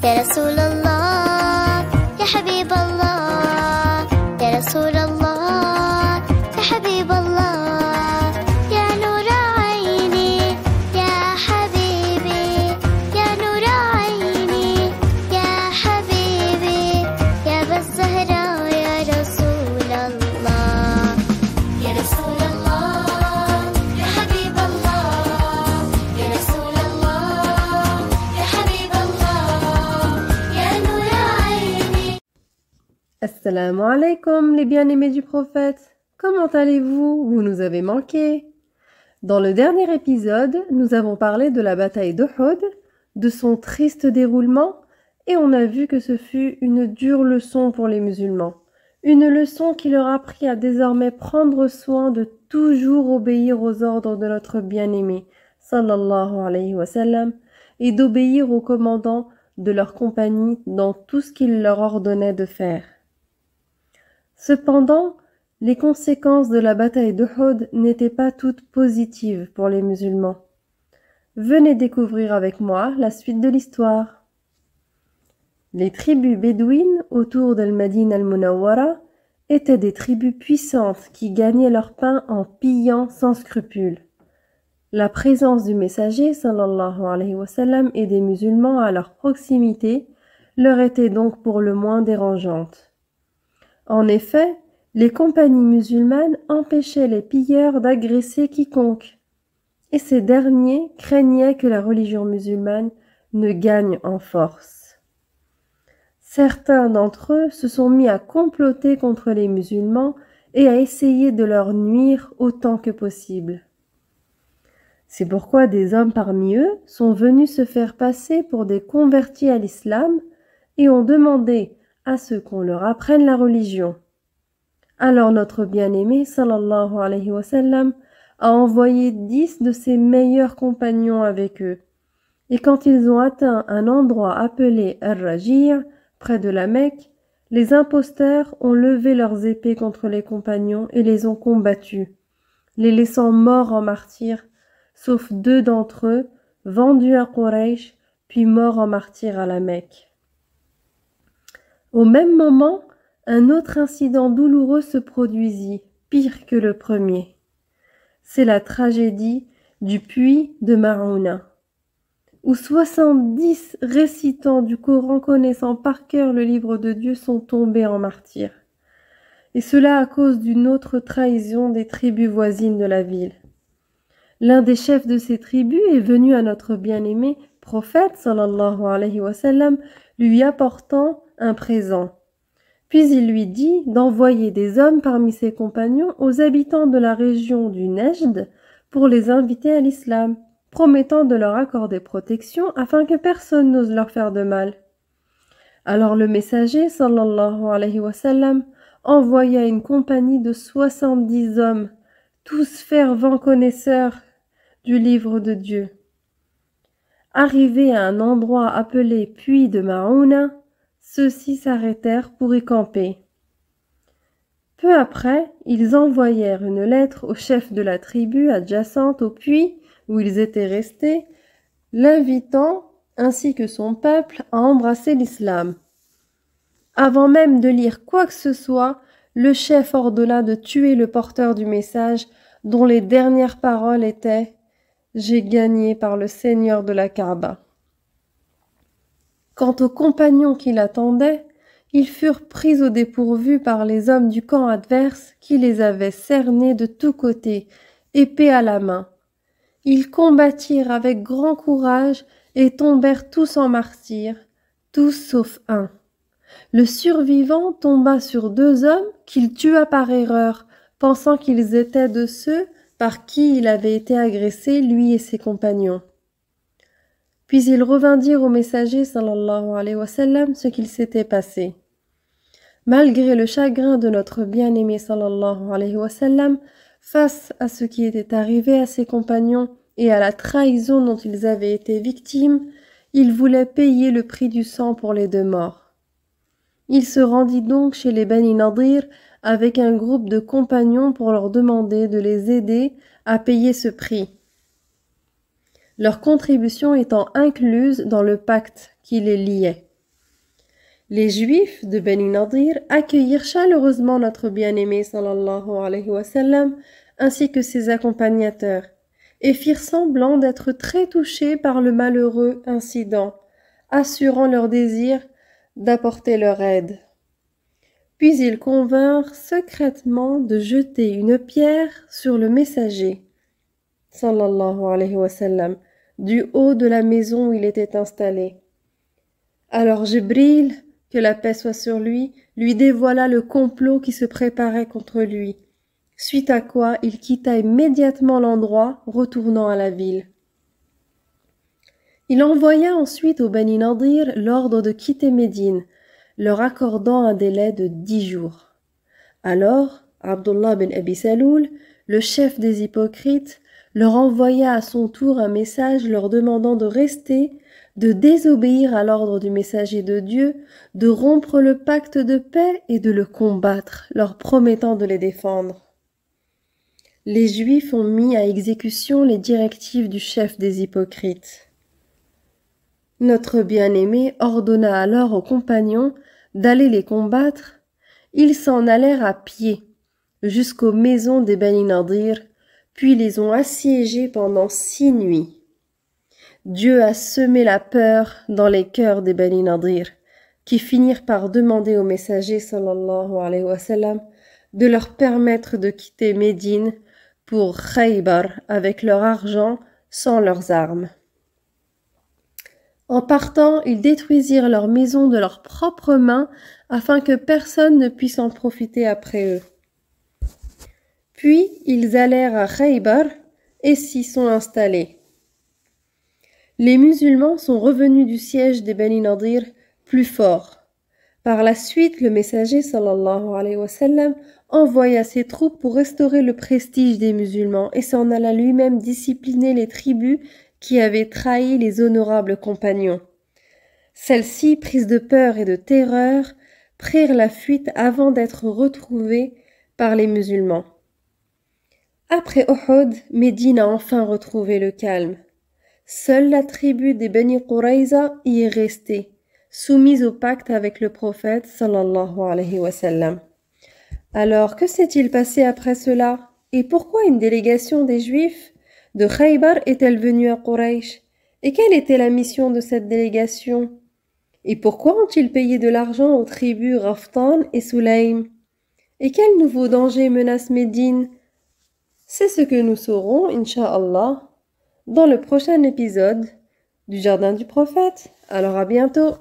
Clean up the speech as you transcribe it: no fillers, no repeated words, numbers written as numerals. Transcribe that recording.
يا رسول الله يا حبيب الله يا رسول الله يا حبيب الله يا نور عيني يا حبيبي يا نور عيني يا حبيبي يا أبا الزهراء يا رسول الله يا رسول الله يا حبيب الله يا رسول الله يا حبيب الله يا نور عيني. Assalamu alaikum les bien-aimés du prophète. Comment allez-vous? Vous nous avez manqué. Dans le dernier épisode, nous avons parlé de la bataille d'Uhud, de son triste déroulement, et on a vu que ce fut une dure leçon pour les musulmans. Une leçon qui leur a appris à désormais prendre soin de toujours obéir aux ordres de notre bien-aimé, sallallahu alayhi wa sallam, et d'obéir aux commandants de leur compagnie dans tout ce qu'il leur ordonnait de faire. Cependant, les conséquences de la bataille d'Uhud n'étaient pas toutes positives pour les musulmans. Venez découvrir avec moi la suite de l'histoire. Les tribus bédouines autour d'Al-Madine al-Munawwara étaient des tribus puissantes qui gagnaient leur pain en pillant sans scrupule. La présence du messager sallallahu alayhi wa sallam et des musulmans à leur proximité leur était donc pour le moins dérangeante. En effet, les compagnies musulmanes empêchaient les pilleurs d'agresser quiconque, et ces derniers craignaient que la religion musulmane ne gagne en force. Certains d'entre eux se sont mis à comploter contre les musulmans et à essayer de leur nuire autant que possible. C'est pourquoi des hommes parmi eux sont venus se faire passer pour des convertis à l'islam et ont demandé à ce qu'on leur apprenne la religion. Alors notre bien-aimé sallallahu alayhi wa sallam a envoyé 10 de ses meilleurs compagnons avec eux. Et quand ils ont atteint un endroit appelé Ar-Rajir, près de la Mecque, les imposteurs ont levé leurs épées contre les compagnons et les ont combattus, les laissant morts en martyrs, sauf 2 d'entre eux, vendus à Quraysh, puis morts en martyrs à la Mecque. Au même moment, un autre incident douloureux se produisit, pire que le premier. C'est la tragédie du puits de Marouna, où 70 récitants du Coran connaissant par cœur le livre de Dieu sont tombés en martyrs. Et cela à cause d'une autre trahison des tribus voisines de la ville. L'un des chefs de ces tribus est venu à notre bien-aimé prophète sallallahu alayhi wa sallam, lui apportant un présent. Puis il lui dit d'envoyer des hommes parmi ses compagnons aux habitants de la région du Nejd pour les inviter à l'islam, promettant de leur accorder protection afin que personne n'ose leur faire de mal. Alors le messager sallallahu alayhi wa sallam envoya une compagnie de 70 hommes, tous fervents connaisseurs du livre de Dieu. Arrivés à un endroit appelé Puits de Marouna, ceux-ci s'arrêtèrent pour y camper. Peu après, ils envoyèrent une lettre au chef de la tribu adjacente au puits où ils étaient restés, l'invitant, ainsi que son peuple, à embrasser l'islam. Avant même de lire quoi que ce soit, le chef ordonna de tuer le porteur du message, dont les dernières paroles étaient « J'ai gagné par le Seigneur de la Kaaba ». Quant aux compagnons qui l'attendaient, ils furent pris au dépourvu par les hommes du camp adverse qui les avaient cernés de tous côtés, épée à la main. Ils combattirent avec grand courage et tombèrent tous en martyrs, tous sauf un. Le survivant tomba sur 2 hommes qu'il tua par erreur, pensant qu'ils étaient de ceux par qui il avait été agressé, lui et ses compagnons. Puis ils revindirent au messager sallallahu alayhi wa sallam ce qu'il s'était passé. Malgré le chagrin de notre bien-aimé sallallahu alayhi wa sallam, face à ce qui était arrivé à ses compagnons et à la trahison dont ils avaient été victimes, il voulait payer le prix du sang pour les 2 morts. Il se rendit donc chez les Bani Nadir avec un groupe de compagnons pour leur demander de les aider à payer ce prix, leur contribution étant incluse dans le pacte qui les liait. Les Juifs de Bani Nadir accueillirent chaleureusement notre bien-aimé sallallahu alayhi wa sallam ainsi que ses accompagnateurs et firent semblant d'être très touchés par le malheureux incident, assurant leur désir d'apporter leur aide. Puis ils convinrent secrètement de jeter une pierre sur le messager sallallahu alayhi wa sallam du haut de la maison où il était installé. Alors Jibril, que la paix soit sur lui dévoila le complot qui se préparait contre lui, suite à quoi il quitta immédiatement l'endroit, retournant à la ville. Il envoya ensuite aux Bani Nadir l'ordre de quitter Médine, leur accordant un délai de 10 jours. Alors, Abdullah bin Abi Saloul, le chef des hypocrites, leur envoya à son tour un message leur demandant de rester, de désobéir à l'ordre du messager de Dieu, de rompre le pacte de paix et de le combattre, leur promettant de les défendre. Les Juifs ont mis à exécution les directives du chef des hypocrites. Notre bien-aimé ordonna alors aux compagnons d'aller les combattre. Ils s'en allèrent à pied jusqu'aux maisons des Bani Nadir, puis les ont assiégés pendant 6 nuits. Dieu a semé la peur dans les cœurs des Bani Nadir, qui finirent par demander au messager sallallahu alayhi wa sallam de leur permettre de quitter Médine pour Khaybar avec leur argent sans leurs armes. En partant, ils détruisirent leurs maisons de leurs propres mains afin que personne ne puisse en profiter après eux. Puis ils allèrent à Khaybar et s'y sont installés. Les musulmans sont revenus du siège des Bani Nadir plus forts. Par la suite, le messager sallallahu alayhi wa sallam envoya ses troupes pour restaurer le prestige des musulmans et s'en alla lui-même discipliner les tribus qui avaient trahi les honorables compagnons. Celles-ci, prises de peur et de terreur, prirent la fuite avant d'être retrouvées par les musulmans. Après Uhud, Médine a enfin retrouvé le calme. Seule la tribu des Bani Qurayza y est restée, soumise au pacte avec le prophète sallallahu alayhi wa sallam. Alors, que s'est-il passé après cela? Et pourquoi une délégation des Juifs de Khaybar est-elle venue à Quraysh? Et quelle était la mission de cette délégation? Et pourquoi ont-ils payé de l'argent aux tribus Raftan et Sulaym? Et quel nouveau danger menace Médine? C'est ce que nous saurons, Inch'Allah, dans le prochain épisode du Jardin du Prophète. Alors à bientôt!